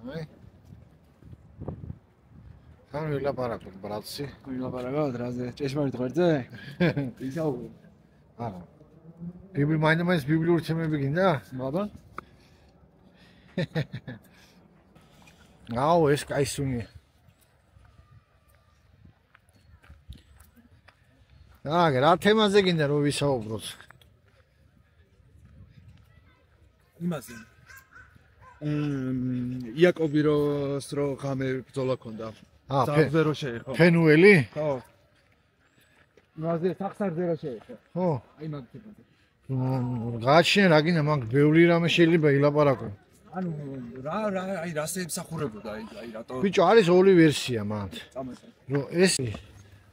აი. თან ვილაპარაკოთ, ბრატსი. ვილაპარაკოთ რაზე? ჭეშმარიტ ღერძზე? ისაუბრე. არა. მაინც ბიბლიური თემები გინდა? აბა. აუ, ეს კაი სუნია. აგ რა თემაზე გინდა რომ ვისაუბროთ? იმაზე. იაკობი როს რო ღამე ბრძოლა ქონდა. ძაღლზე რო შეეხო. ფენუელი? ხო. იმაზე სახსარზე რო შეეხო. ხო. აი მაგ თემაზე. გააჩნია რა გინდა მაგ ბევრი რამე შეიძლება ილაპარაკო. ანუ აი რას ემსახურებოდა აი რატო? ბიჭო, არის ორი ვერსია მანდ. წამოწე. რომ ეს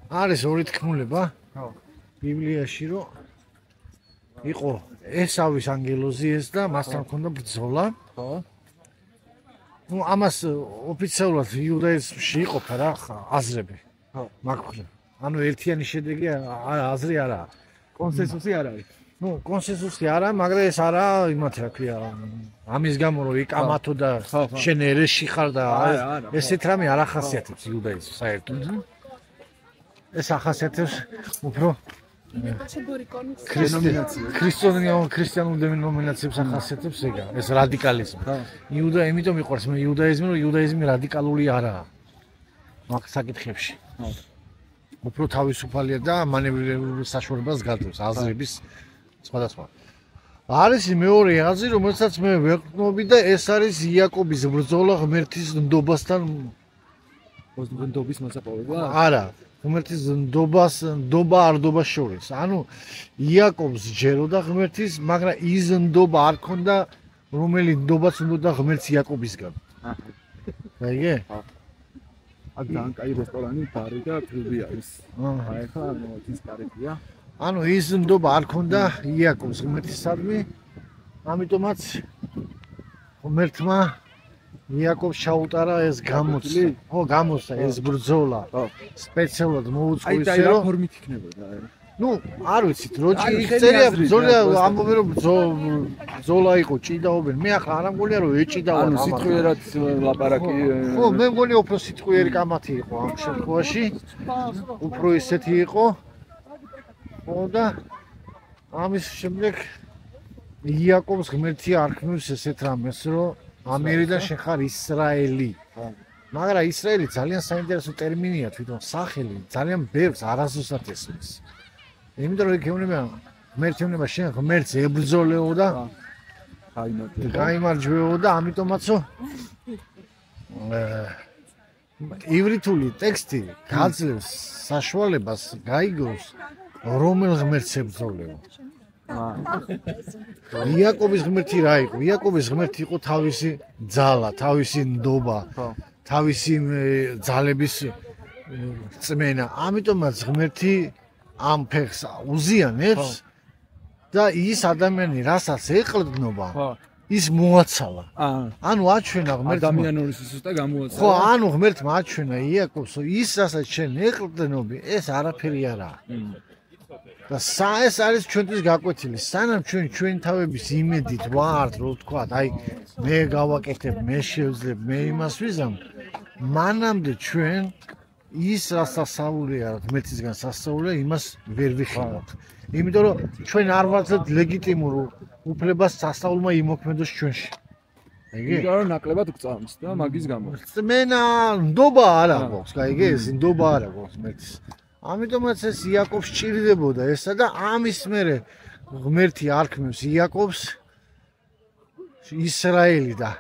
არის ორი თქმულება. ხო. ბიბლიაში რომ იყო ესავის ანგელოზი ეს და მასთან ჰქონდა ბრძოლა. ხო. ნუ ამას ოფიციალურად იუდაიზმში იყოფა რა აზრები. ხო. მაგ მხრივ. ანუ ერთიანი შედეგი აზრი არაა. კონსენსუსი არ არის. ნუ კონსენსუსი არა, მაგრამ ეს არა იმათ რა ქვია. ამის გამო რომ იკამათო და შენ ერეში ხარ და ესეთ რამე არ ახასიათებს იუდაიზმს საერთოდ. ეს ახასიათებს უფრო ქრისტიანულ დენომინაციებს ახასიათებს ეგა, ეს რადიკალიზმი. იმიტომ მიყვარს მე იუდაიზმი, რომ იუდაიზმი რადიკალური არაა. მაგ საკითხებში. უფრო თავისუფალია და მანევრირებულ საშუალებას გაძლევს აზრების სხვადასხვა. არის მეორე აზრი, რომელსაც მე ვეყრდნობი და ეს არის იაკობის ბრძოლა ღმერთის ნდობასთან. ნდობის მოსაპოვება? არა. ღმერთის ნდობა არდობას შორის. ანუ იაკობს ჯეროდა ღმერთის, მაგრამ ის ნდობა არ ქონდა, რომელიც ნდობაც უნდა ღმერთს იაკობისგან. აიგე? აქ ძალიან კაი რესტორანი, ბარი და კლუბი არის. აი ხა ის კარებია. ანუ ის ნდობა არ ქონდა იაკობს ღმერთისადმი, ამიტომაც ღმერთმა იაკობს ჩაუტარა ეს გამოცდა. ხო, გამოცდა ეს ბრძოლა. სპეციალურად მოუწყო ისე რომ ფორმით იქნებოდა. ნუ, არ ვიცით, რო წერია ბრძოლა, ამბობენ რომ ბრძოლა იყო, ჭიდაობენ. მე ახლა არ ამგონია რომ ეჭიდაობენ. ანუ სიტყვიერად ლაპარაკი. ხო, მე მგონი უფრო სიტყვიერი კამათი იყო ამ შემთხვევაში. უფრო ისეთი იყო. ხო და ამის შემდეგ იაკობს ღმერთი არქმევს ესეთ რამეს, რომ ამერიდან შენ ხარ ისრაელი. მაგრამ ისრაელი ძალიან საინტერესო ტერმინია თვითონ სახელი, ძალიან ბევრს არასდროსად ესმის. იმიტომ რომ იქნება ღმერთი უნდა შენ ღმერთს ებრძოლეო და გაიმარჯვეო და ამიტომაც ივრითული ტექსტი გაძლევს საშუალებას გაიგოს რომელ ღმერთს ებრძოლეო. იაკობის ღმერთი რა იყო? იაკობის ღმერთი იყო თავისი ძალა, თავისი ნდობა, თავისი ძალების წმენა. ამიტომაც ღმერთი ამ ფეხს უზიანებს და ის ადამიანი რასაც ეყრდნობა, ის მოაცალა. ანუ აჩვენა ღმერთმა ადამიანური სისუსტე გამოაცალა. ხო, ანუ ღმერთმა აჩვენა იაკობს, ის რასაც შენ ეყრდნობი, ეს არაფერი არაა. და ეს არის ჩვენთვის გაკვეთილი. სანამ ჩვენ თავების იმედით ვართ, რო თქვა, აი მე გავაკეთებ, მე შევძლებ, მე იმას ვიზამ, მანამდე ჩვენ ის რაც სასწაულია, ღმერთისგან სასწაულია, იმას ვერ ვიხილავთ. იმიტომ რომ ჩვენ არ ვართ ლეგიტიმურ უფლებას სასწაულმა იმოქმედოს ჩვენში. აიგე? იმიტომ რომ ნაკლებად გწამს და მაგის გამო. წმენა ნდობა არ აქვს, გაიგე? ეს ნდობა არ აქვს ღმერთის. ამიტომაც ეს იაკობს ჭირდებოდა ესა და ამის მერე ღმერთი არქმევს იაკობს ისრაელი და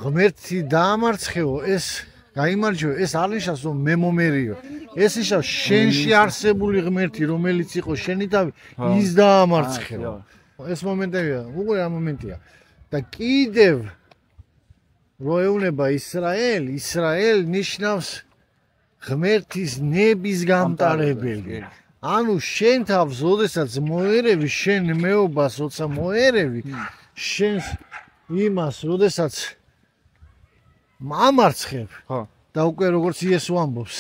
ღმერთი დაამარცხეო ეს გაიმარჯვე ეს არ ნიშნავს რომ მე მომერიო ეს ნიშნავს შენში არსებული ღმერთი რომელიც იყო შენი თავი ის დაამარცხეო ეს მომენტია უყურე ამ მომენტია და კიდევ რო ეუბნება ისრაელ ნიშნავს ღმერთის ნების გამტარებელი. ანუ შენ თავს, ოდესაც მოერევი, შენ მეობას, როცა მოერევი, შენს იმას, ოდესაც ამარცხებ. და უკვე როგორც იესო ამბობს,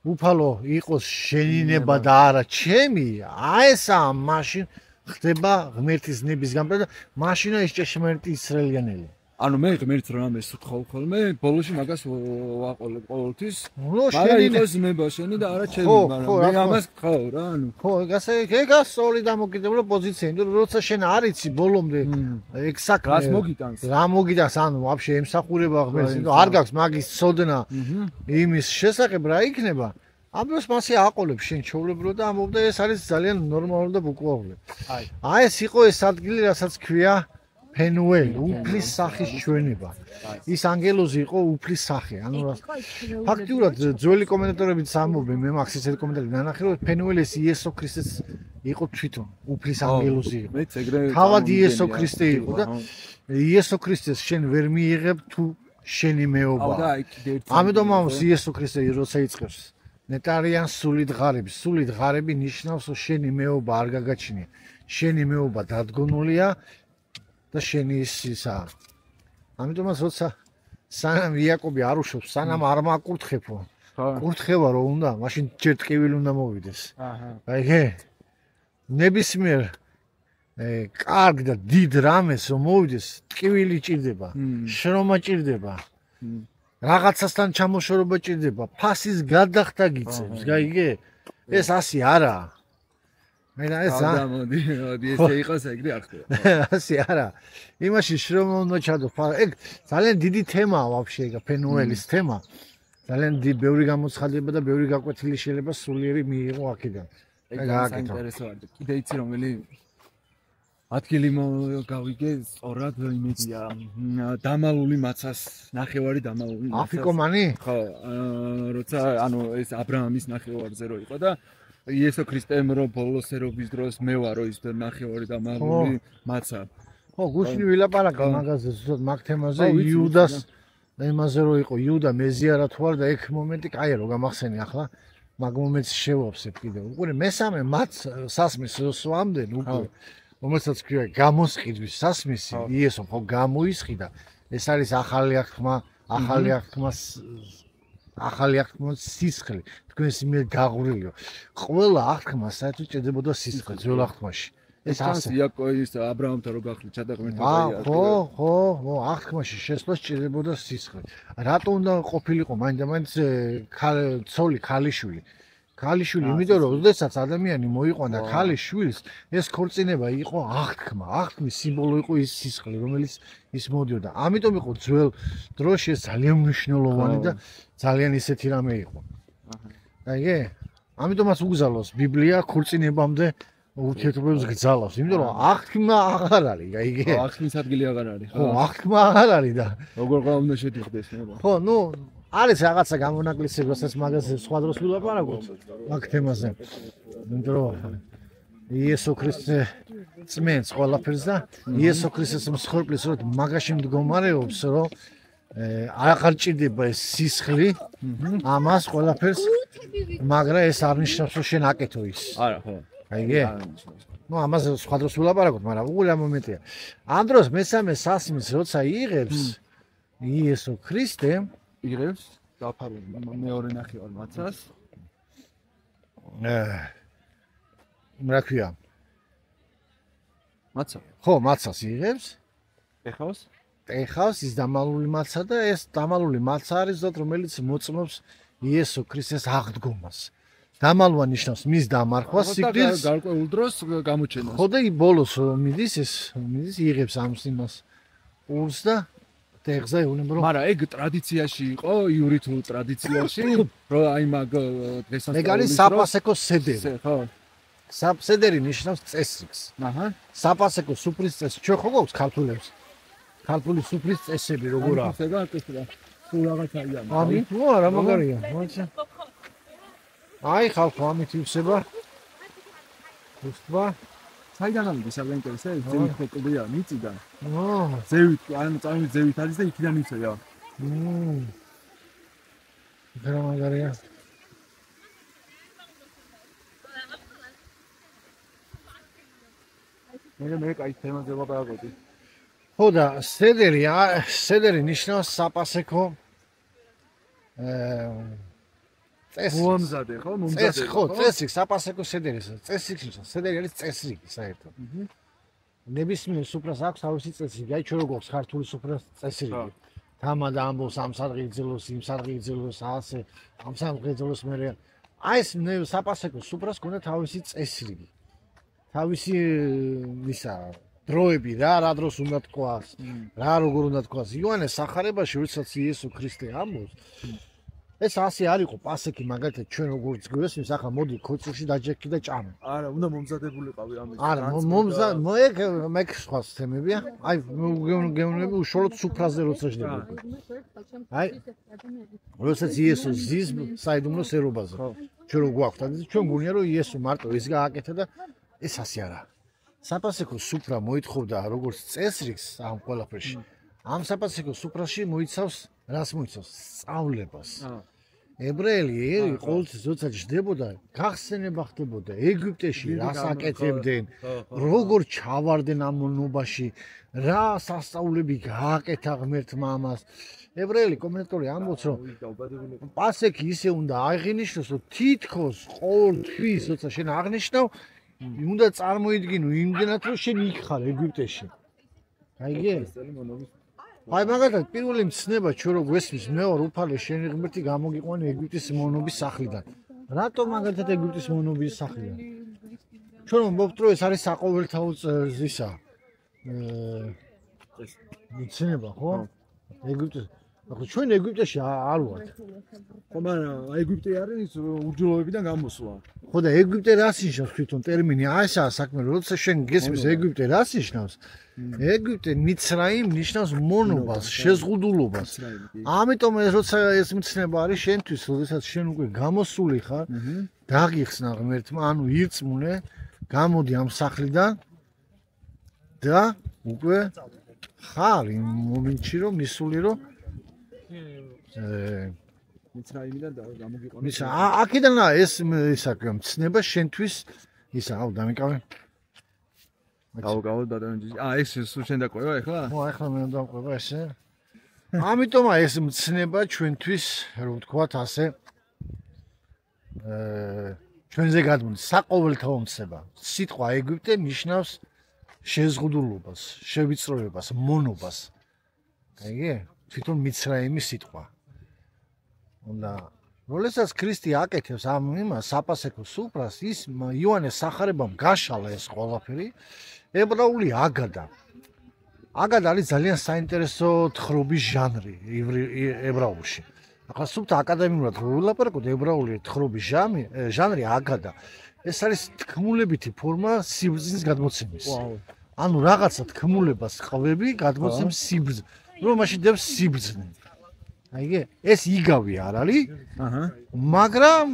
უფალო იყოს შენი ნება და არა ჩემი, ესა მაშინ ხდება ღმერთის ნების გამტარებელი და მაშინა ის ჭეშმარიტი ისრაელიანელი. ანუ მე ღმერთს რამეს ვთხოვ ხოლმე, ბოლოში მაგას ვაყოლებ ყოველთვის. ნუ მაგრამ იყოს ნება შენი და არა ჩემი, მაგრამ მე ამას ვთხოვ რა, ანუ. ხო, ეგას სწორი დამოკიდებულება პოზიცია, იმიტომ რომ როცა შენ არ იცი ბოლომდე ეგ საქმე რას მოგიტანს? რა მოგიტანს, ანუ ვაფშე ემსახურება ღმერთს, იმიტომ არ გაქვს მაგის ცოდნა იმის შესახებ რა იქნება. ამ დროს მასე აყოლებს შენ ჩოვლებრო და ამობდა ეს არის ძალიან ნორმალური და ბუკვალური. აი ეს იყო ეს ადგილი, რასაც ქვია ფენუელი, უფლის სახის ჩვენება. ის ანგელოზი იყო უფლის სახე. ანუ ფაქტიურად ძველი კომენტატორებიც ამბობენ, მე მაგ ისეთ კომენტარები ნანახე, რომ ფენუელი ეს იესო ქრისტეს იყო თვითონ, უფლის ანგელოზი იყო. მეც ეგრე თავად იესო ქრისტე იყო და იესო ქრისტეს შენ ვერ მიიღებ თუ შენი მეობა. ამიტომ ამას იესო ქრისტე როცა იწყებს ნეტარიან სულით ღარიბი. სულით ღარიბი ნიშნავს, რომ შენი მეობა არ გაგაჩნია. შენი მეობა დადგონულია და შენი ისა. ამიტომაც როცა სანამ იაკობი არ უშვებს, სანამ არ მაკურთხებო. კურთხევა რო უნდა, მაშინ ჯერ ტკივილი უნდა მოვიდეს. აიგე? ნებისმიერ კარგ და დიდ რამეს რომ მოვიდეს, ტკივილი ჭირდება, შრომა ჭირდება. რაღაცასთან ჩამოშორება ჭირდება, ფასის გადახდა გიწევს, გაიგე? ეს ასე არაა. მე და ეს მოდი ესე იყოს ეგრე არ ხდება. ასე არა. იმაში შრომა უნდა ჩადო. ეგ ძალიან დიდი თემაა ვაფშე ეგ ფენუელის თემა. ძალიან ბევრი გამოცხადება და ბევრი გაკვეთილი შეიძლება სულიერი მიიღო აქედან. ეგ საინტერესო არის. კიდე იცი რომელი ადგილი გავიგე სწორად იმედია დამალული მაცას ნახევარი დამალული მაცას. აფიკომანი? ხო, როცა ანუ ეს აბრაამის ნახევარზე რო იყო და იესო ქრისტემ რო ბოლოსერობის დროს მე ვარო ის ნახევარი დამალული მაცა. ხო, გუშინი ვილაპარაკა მაგაზე ზუსტად მაგ თემაზე იუდას და იმაზე რო იყო იუდა მეზიარა თუ არა და ეგ მომენტი კაია რო გამახსენე ახლა მაგ მომენტს შევავსებ კიდევ. უყურე მესამე მათ სასმის სვამდენ უკვე რომელსაც ქვია გამოსყიდვის სასმისი იესო ხო გამოისყიდა. ეს არის ახალი აღთქმის სისხლი. თქვენს მიერ გაღვრილიო. ყველა აღთქმა საერთოდ ჭირდებოდა სისხლი ძველ აღთქმაში. ეს ასე იაკოვის აბრაამთან რო გახლით ჩადაღმერთა ხო, აღთქმაში შესვლას ჭირდებოდა სისხლი. რატო უნდა ყოფილიყო მაინდა-მაინც ცოლი ქალიშვილი? ქალიშვილი, იმიტომ რომ ოდესაც ადამიანი მოიყვანდა ქალიშვილს, ეს ქორწინება იყო აღთქმა. აღთქმის სიმბოლო იყო ის სისხლი, რომელიც ის მოდიოდა. ამიტომ იყო ძველ დროში ეს ძალიან მნიშვნელოვანი და ძალიან ისეთი რამე იყო. აიგე? ამიტომაც უგზალოს ბიბლია ქორწინებამდე ურთიერთობებს გძალავს, იმიტომ რომ აღთქმა აღარ არის, აიგე? აღთქმის ადგილი აღარ არის. ხო, აღთქმა აღარ არის და როგორ უნდა შედიხდეს ნება? ხო, ნუ არის რაღაცა გამონაკლისები, რასაც მაგაზე სხვა დროს ვილაპარაკოთ მაგ თემაზე. იმიტომ რომ იესო ქრისტე წმენს ყველაფერს და იესო ქრისტეს მსხვერპლის რო მაგაში მდგომარეობს, რომ აღარ ჭირდება ეს სისხლი, ამას ყველაფერს, მაგრამ ეს არ ნიშნავს, რომ შენ აკეთო ის. არა, ხო. აიგე? ნუ ამაზე სხვა დროს ვილაპარაკოთ, მაგრამ უყურე ამ მომენტია. ამ დროს მესამე სასმის როცა იღებს იესო ქრისტე იღებს დაფარულ მეორე ნახევარ მაცას. რა ქვია? მაცა. ხო, მაცას იღებს. ეხავს ის დამალული მაცა და ეს დამალული მაცა არის ზოგადად რომელიც მოწმობს იესო ქრისტეს აღდგომას. დამალვა ნიშნავს მის დამარხვას სიკვდილს გარკვეულ დროს გამოჩენას. ხო და ბოლოს მიდის ეს მიდის იღებს ამ სიმას პულს და ეხზე ეუბნება რომ მაგრამ ეგ ტრადიციაში იყო იურითულ ტრადიციაში რომ აი მაგ დღესასწაულის ეგ არის საპასეკო სედერი. ხო. სედერი ნიშნავს წესრიგს. აჰა. საპასეკო სუფრის წესი ჩვენ ხო გვაქვს ქართულებს? ქართული სუფრის წესები როგორ არის? ეს და სულ რაღაცაა. ამი? ხო, რა მაგარია. მოიცა. აი ხალხო ამით ივსება. უსტვა. საიდან ამის საინტერესო ზევით ხოკობია მიწიდან. ზევით, ანუ წამი ზევით არის და იქიდან იცოდა. რა მაგარია. მე კაი თემაზე ვაპარაკობდი. ხო და სედერი ნიშნავს საპასეკო წესი. მომზადე ხო? მომზადე. ხო, წესი, საპასეკო სედერი. წესი ნიშნავს, სედერი არის წესრიგი საერთოდ. ნებისმიერ სუფრას აქვს თავისი წესრიგი. აი ჩვენ როგორც ქართული სუფრას წესრიგი. თამადა ამბობს ამ სარღიგძელოს, იმ სარღიგძელოს, ასე ამ სარღიგძელოს მერე. აი ეს საპასეკო სუფრას ქონდა თავისი წესრიგი. თავისი ისა დროები რა დროს უნდა თქვას, რა როგორ უნდა თქვას. იოანეს სახარებაში, როდესაც იესო ქრისტე ამბობს, ეს ასე არ იყო პასექი, მაგალითად ჩვენ როგორც გვესმის, ახლა მოდი ქოწილში დაჯექი და ჭამე. არა, უნდა მომზადებულიყავი ამის. არა, მე სხვა თემებია. აი, გეუბნები უშუალოდ სუფრაზე როცა ჯდება. აი, როდესაც იესო ზის საიდუმლო სერობაზე. ჩვენ რო გვაქვს, ჩვენ გუნია რომ იესო მარტო ის გააკეთა და ეს ასე არა. საპასექო სუფრა მოითხოვდა როგორც წესრიგს ამ ყველაფერში. ამ საპასექო სუფრაში მოიცავს რას მოიცავს? სწავლებას. ებრაელი ყოველთვის როცა ჯდებოდა, გახსენება ხდებოდა ეგვიპტეში, რას აკეთებდნენ, როგორ ჩავარდნენ ამ მონობაში, რა სასწაულები გააკეთა ღმერთმა ამას. ებრაელი კომენტატორი ამბობს, რომ პასექი ისე უნდა აღინიშნოს, რომ თითქოს ყოველთვის როცა შენ აღნიშნავ, უნდა წარმოიდგინო იმდენად, რომ შენ იქ ხარ ეგვიპტეში. აიგე? აი მაგალითად პირველი მცნება ჩვენ რო გვესმის მე ვარ უფალე შენი ღმერთი გამოგიყვანე ეგვიპტის მონობის სახლიდან. რატომ მაგალითად ეგვიპტის მონობის სახლიდან? ჩვენ მომბობთ რომ ეს არის საყოველთაო ისა მცნება ხო? ეგვიპტის ახლა ჩვენ ეგვიპტეში არ ვართ. ხო მაგრამ ეგვიპტე არის უჯრედობიდან გამოსვლა. ხო და ეგვიპტე რას ნიშნავს თვითონ ტერმინი? აი ესაა საქმე, როცა შენ გესმის ეგვიპტე რას ნიშნავს? ეგვიპტე მიცრაიმ ნიშნავს მონობას, შეზღუდულობას. ამიტომ ეს როცა ეს მცნება არის შენთვის, როდესაც შენ უკვე გამოსული ხარ, დაგიხსნა ღმერთმა, ანუ ირწმუნე, გამოდი ამ სახლიდან და უკვე ხარ იმ მომენტში რომ მისული რომ მიცრაიმიდან გამოგიყვანე. მისა აქედან ეს ისაკ მცნება შენთვის ისა აუ დამიკავე. გავგავ ბატონო. ეს შენ დაყვება ეხლა? ხო, ეხლა მე დავყვება ესე. ამიტომ ეს მცნება ჩვენთვის, რომ ვთქვათ ასე, ჩვენზე გადმოდის საყოველთაო მცნება. სიტყვა ეგვიპტე ნიშნავს შეზღუდულობას, შევიწროებას, მონობას. აიგე? თვითონ მიცრაიმის სიტყვა. უნდა როდესაც ქრისტე აკეთებს ამ იმას საპასექო სუფრას, ის იოანეს სახარებამ გაშალა ეს ყველაფერი. ებრაული აგადა. აგადა არის ძალიან საინტერესო თხრობის ჟანრი ებრაულში. ახლა სულთ აკადემიურად ვილაპარაკოთ ებრაული თხრობის ჟანრი აგადა. ეს არის თქმულებითი ფორმა სიბრძნის გადმოცემის. ანუ რაღაცა თქმულებას ყვები გადმოცემს სიბრძნე. რომ მაშინ დებს სიბრძნე. აიგე? ეს იგავი არ არის. მაგრამ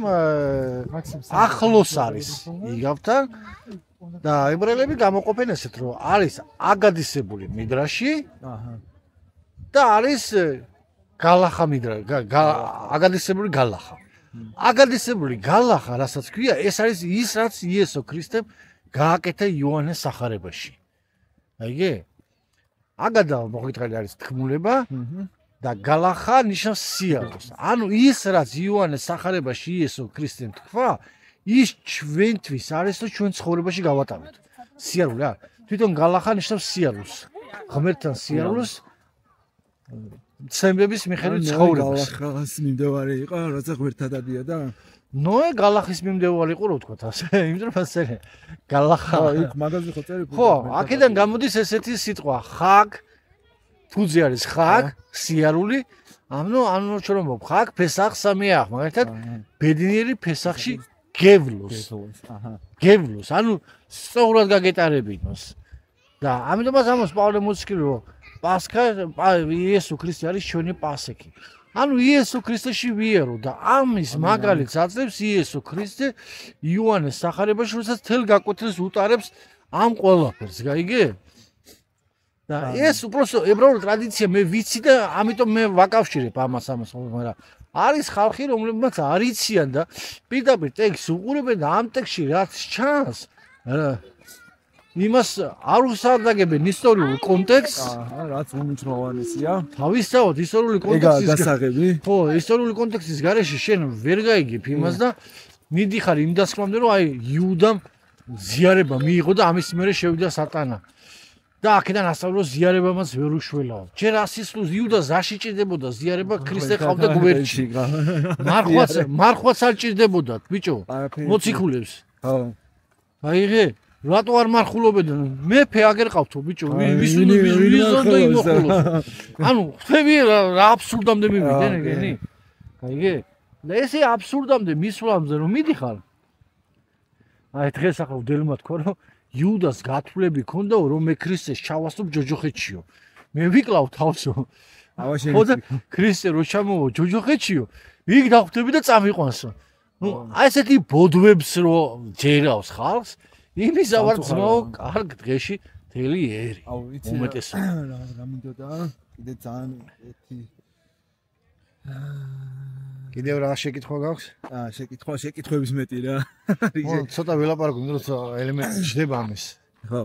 ახლოს არის იგავთან. და ებრაელები გამოყოფენ ესეთ რომ არის აგადისებული მიდრაში და არის გალახა აგადისებული გალახა. აგადისებული გალახა, რასაც ქვია, ეს არის ის, რაც იესო ქრისტემ გააკეთა იოანეს სახარებაში. აიგე? აგადა მოხიტყელი არის თქმულება და გალახა ნიშნავს სიარულს. ანუ ის, რაც იოანეს სახარებაში იესო ქრისტემ თქვა, ის ჩვენთვის არის და ჩვენ ცხოვრებაში გავატაროთ. სიარული რა? თვითონ გალახა ნიშნავს სიარულს. ღმერთთან სიარულს ცემების მიხედვით ცხოვრებას. გალახას მიმდევარი იყო, როცა ღმერთთან დადია და ნოე გალახის მიმდევარი იყო, რო ვთქვათ ასე. იმიტომ რომ ასე გალახა იქ მაგაზე ხო წერი. ხო, აქედან გამოდის ესეთი სიტყვა ხაგ, ფუძე არის ხაგ, სიარული. ანუ ჩვენ რომ ხაგ, ფესახ, სამიახ, მაგალითად ბედნიერი ფესახში გევლოს. გევლოს, ანუ სწორად გაგეტარებინოს. და ამიტომაც ამას პავლე მოციქული რომ პასქა იესო ქრისტე არის ჩვენი პასექი. ანუ იესო ქრისტეში ვიერო და ამის მაგალითს აძლევს იესო ქრისტე იოანეს სახარებაში, როდესაც თელ გაკვეთილს უტარებს ამ ყველაფერს, გაიგე? და ეს უბრალოდ ებრაული ტრადიცია მე ვიცი და ამიტომ მე ვაკავშირებ ამას, მაგრამ არის ხალხი, რომლებმაც არ იციან და პირდაპირ ტექსტს უყურებენ და ამ ტექსტში რაც ჩანს, იმას არ უსარდაგებენ ისტორიულ კონტექსტს, რაც უმნიშვნელოვანესია. თავისთავად ისტორიული კონტექსტის გასაღები. ხო, ისტორიული კონტექსტის გარეშე შენ ვერ გაიგებ იმას და მიდიხარ იმ დასკვნამდე, რომ აი იუდამ ზიარება მიიღო და ამის მერე შევიდა სატანა. და აქედან ასწავლო ზიარებამაც ვერ უშველაო. ჯერ ასისლუს იუდას აში ჭირდებოდა ზიარება, ქრისტე ყავდა გვერდში. მარხვაც არ ჭირდებოდათ, ბიჭო. მოციქულებს. ხო. აიღე, რატო არ მარხულობდნენ? მეფე აგერ ყავთო, ბიჭო. ვიზონდა იმოხულოს. ანუ ხები რა აბსურდამდე მივიდნენ ეგენი. აიღე. და ესე აბსურდამდე მისვლამდე რომ მიდიხარ. აი დღეს ახლა უდელმა თქვა რომ იუდას გათვლები ქონდაო რომ მე ქრისტეს ჩავასწრებ ჯოჯოხეთშიო. მე ვიკლავ თავსო. ხოდა ქრისტე რო ჩამოვა ჯოჯოხეთშიო, იქ დახვდები და წამიყვანსო. ნუ აი ესეთი ბოდვებს რო ჯერავს ხალხს, იმისა ვარ ძმაო, კარგ დღეში მთელი ერი. უმეტესო. რა მინდოდა? კიდე ძალიან ერთი კიდევ რა შეკითხვა გაქვს? შეკითხვების მეტი რა. ცოტა ველაპარაკობ, როცა ელემენტი ჯდება ამის. ხო.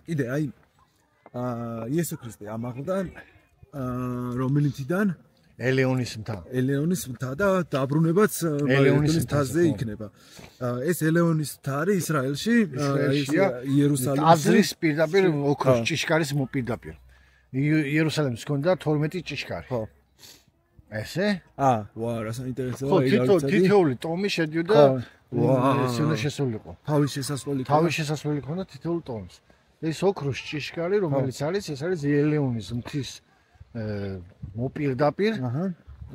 კიდე აი იესო ქრისტე ამაღლდა რომელი მთიდან? ელეონის მთა. ელეონის მთა და დაბრუნებაც ელეონის მთაზე იქნება. ეს ელეონის მთა არის ისრაელში, იერუსალიმში. აზრის პირდაპირ ოქროს ჭიშკარის მოპირდაპირ. იერუსალიმს ჰქონდა 12 ჭიშკარი. ხო. ესე? ვა, რა საინტერესოა. ხო, თითოეული ტომი შედიოდა ეს უნდა შესულიყო. თავის შესასვლელი ქონდა თითოეულ ტომს. ეს ოქროს ჭიშკარი, რომელიც არის, ეს არის ელეონის მთის მოპირდაპირ.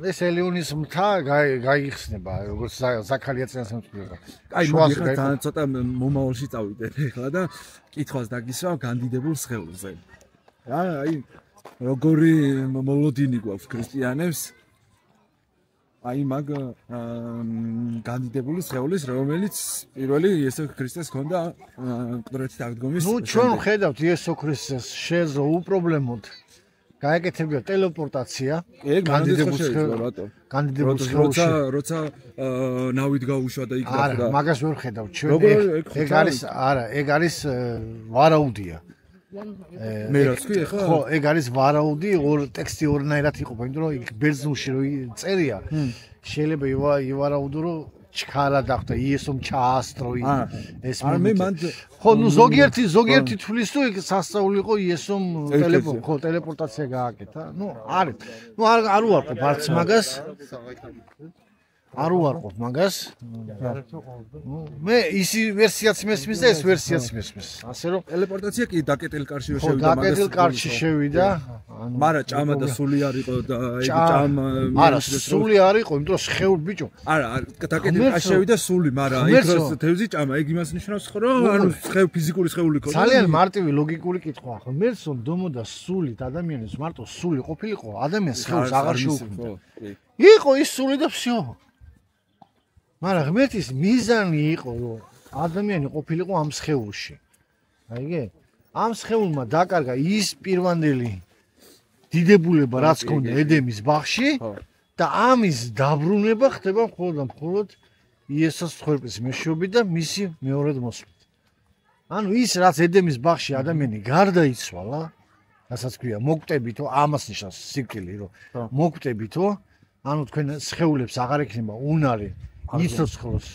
ეს ელეონის მთა გაიხსნება, როგორც ზაქარია წინასწარმეტყველება. აი, მოდი ცოტა მომავალში წავიდეთ ახლა და კითხვას დაგისვამ განდიდებულ სხეულზე. აი, როგორი მოლოდინი გვაქვს ქრისტიანებს? აი მაგ განდიდებული სხეულის, რომელიც პირველი იესო ქრისტეს ჰქონდა მკვდრეთით აღდგომის. ნუ ჩვენ ხედავთ იესო ქრისტეს შეეძლო უპრობლემოდ გაეკეთებია ტელეპორტაცია. განდიდებულ სხეულში. როცა ნავით გაუშვა და იქ დახვდა. არა, მაგას ვერ ხედავთ ჩვენ. ეგ არის არა, ეგ არის ვარაუდია. მე რა თქვი ახლა? ხო, ეგ არის ვარაუდი, ტექსტი ორნაირად იყოფა, იმიტომ რომ იქ ბერძნულში რო წერია, შეიძლება ივარაუდო რომ ჩქარა დახვდა, იესომ ჩაასტრო ეს მომენტი. ხო, ნუ ზოგიერთი თვლის თუ იქ სასწაული იყო იესომ ტელეპორტაცია გააკეთა. ნუ არის. ნუ არ უარყოფ არც მაგას. არ უარყოფ მაგას. მე ისი ვერსიაც მესმის და ეს ვერსიაც მესმის. ასე რომ ტელეპორტაცია კი დაკეტილ კარშიო შევიდა მაგას. დაკეტილ კარში შევიდა. მარა ჭამა და სული არ იყო და ეგ ჭამა არა, სული არ იყო, იმიტომ რომ სხეული ბიჭო. არა, დაკეტილ კარში შევიდა სული, მარა იქ როს თევზი ჭამა, ეგ იმას ნიშნავს ხო რომ ანუ ფიზიკური სხეული ხო? ძალიან მარტივი ლოგიკური კითხვაა ხო? მერსონ დომოდა სულით ადამიანის მარტო სული ყოფილიყო, ადამიანს სხეულს აღარ შეუქმნიდა. იყო ის სული და всё. მაგრამ ღმერთის მიზანი იყო რომ ადამიანი ყოფილიყო ამ სხეულში. აიგე? ამ სხეულმა დაკარგა ის პირვანდელი დიდებულება რაც ქონდა ედემის ბაღში და ამის დაბრუნება ხდება მხოლოდ იესოს ცხოვრების მეშვეობით და მისი მეორედ მოსვლით. ანუ ის რაც ედემის ბაღში ადამიანი გარდაიცვალა, რასაც ქვია მოკვდებითო, ამას ნიშნავს სიკვდილი, რომ მოკვდებითო, ანუ თქვენ სხეულებს აღარ ექნება უნარი იცოცხლოს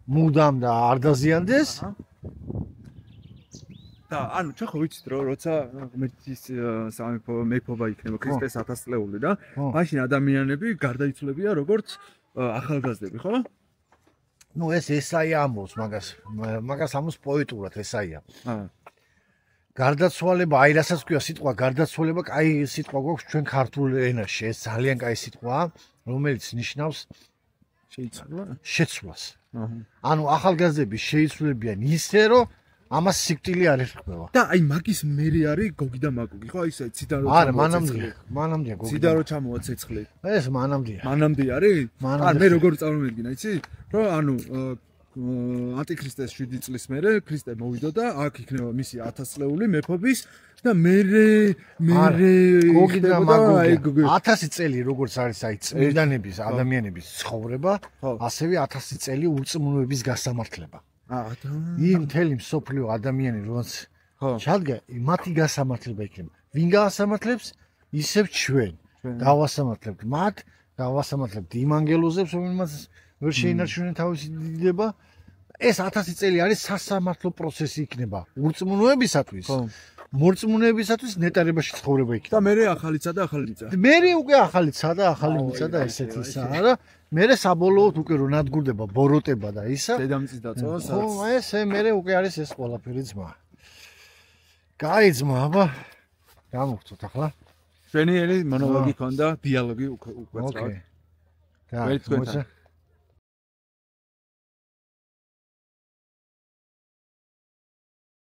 მუდამ და არ დაზიანდეს. და ანუ ჩვენ ხო ვიცით რომ როცა ღმერთის სამეფო მეფობა იქნება ქრისტეს 1000 წლეული და მაშინ ადამიანები გარდაიცვლებია როგორც ახალგაზრდები, ხო? ნუ ეს ესაია ამბობს მაგას ამბობს პოეტურად ესაია. გარდაცვალება, აი რასაც ქვია სიტყვა გარდაცვალება, კაი სიტყვა გვაქვს ჩვენ ქართულ ენაში, ეს ძალიან კაი სიტყვაა, რომელიც ნიშნავს შეცვლას. ანუ ახალგაზრდები შეიცვლებიან ისე, რომ ამას სიკვდილი არ ერქმევა. და აი მაგის მერე არის გოგი და მაგოგი, ხო? აი ეს ციდან რო არა, მანამდეა გოგი. ციდან რო ჩამოვა ცეცხლი. ეს მანამდეა. მანამდე არის? ან მე როგორ წარმოვიდგინე, იცი? რომ ანუ ანტიქრისტეს 7 წლის მერე ქრისტე მოვიდა და აქ იქნება მისი 1000 წლეული მეფობის და მერე გოგი და მაგოგი 1000 წელი როგორც არის აი წმინდანების ადამიანების ცხოვრება, ასევე 1000 წელი ურწმუნოების გასამართლება. იმ მთელი მსოფლიო ადამიანი რომელიც ჩადგა მათი გასამართლება იქნება. ვინ გაასამართლებს? ისევ ჩვენ გავასამართლებთ მათ, გავასამართლებთ იმ ანგელოზებს, რომელმაც ვერ შეინარჩუნე თავისი დიდება. ეს 1000 წელი არის სასამართლო პროცესი იქნება ურწმუნოებისათვის. მორწმუნეებისათვის ნეტარებაში ცხოვრება იქნება. და მე ახალიცა და ახალი მიწა. მე უკვე ახალიცა და ახალი მიწა და ესეთი ისაა და მე საბოლოოდ უკვე რო ნადგურდება ბოროტება და ისა. დედამიწის დაწვა, ხო, ესე მე უკვე არის ეს ყველაფერი ძმა. კაი ძმა, აბა გამოვწოთ ახლა. ჩვენი ელი მონოლოგი ქონდა, დიალოგი უკვე ოკეი. და